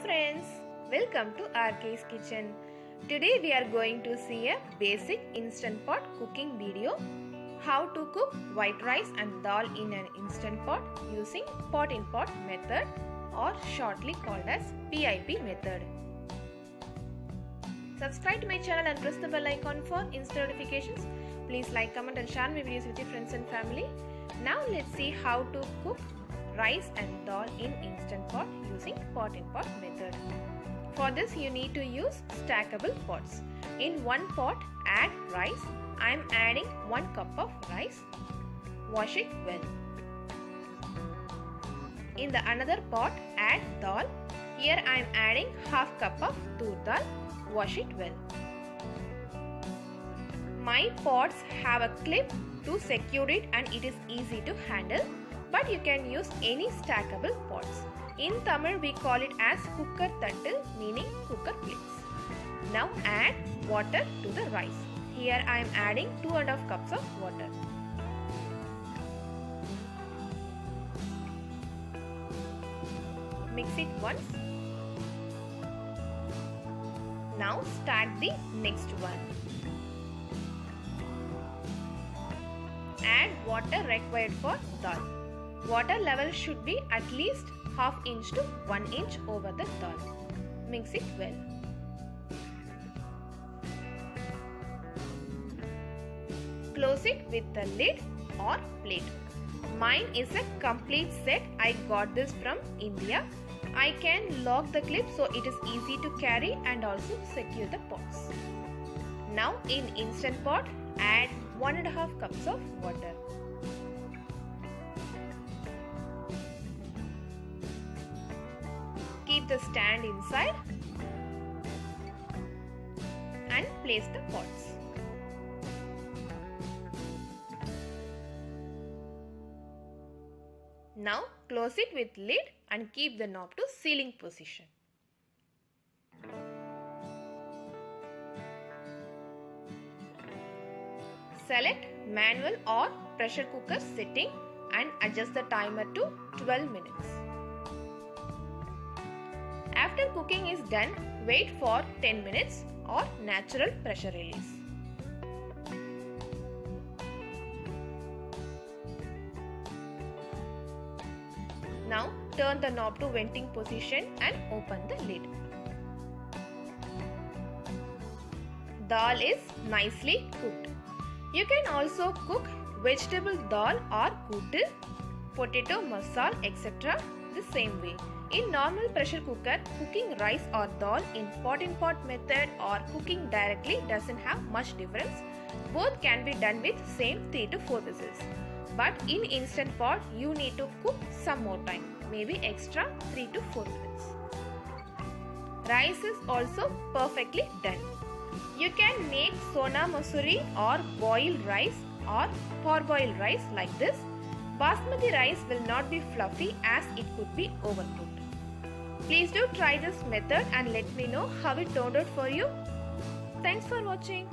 friends, welcome to RK's Kitchen. Today we are going to see a basic instant pot cooking video. How to cook white rice and dal in an instant pot using pot in pot method or shortly called as PIP method. Subscribe to my channel and press the bell icon for instant notifications. Please like, comment and share my videos with your friends and family. Now let's see how to cook rice and dal in instant pot using pot in pot method. For this you need to use stackable pots. In one pot add rice. I am adding 1 cup of rice. Wash it well. In the another pot add dal. Here I am adding half cup of tur dal. Wash it well. My pots have a clip to secure it and it is easy to handle. But you can use any stackable pots. In Tamil we call it as cooker tattu, meaning cooker clips. Now add water to the rice. Here I am adding 2.5 cups of water. Mix it once. Now stack the next one. Add water required for dal. Water level should be at least half inch to 1 inch over the dal. Mix it well. Close it with the lid or plate. Mine is a complete set. I got this from India. I can lock the clip so it is easy to carry and also secure the pots. Now in instant pot add 1.5 cups of water. Keep the stand inside and place the pots. Now close it with lid and keep the knob to sealing position. Select manual or pressure cooker setting and adjust the timer to 12 minutes. After cooking is done, wait for 10 minutes or natural pressure release. Now turn the knob to venting position and open the lid. Dal is nicely cooked. You can also cook vegetable dal or kootu, potato masala, etc. the same way. In normal pressure cooker, cooking rice or dal in pot method or cooking directly doesn't have much difference. Both can be done with same 3 to 4 whistles. But in instant pot, you need to cook some more time, maybe extra 3 to 4 minutes. Rice is also perfectly done. You can make sona masuri or boiled rice or parboiled rice like this. Basmati rice will not be fluffy as it could be overcooked. Please do try this method and let me know how it turned out for you. Thanks for watching.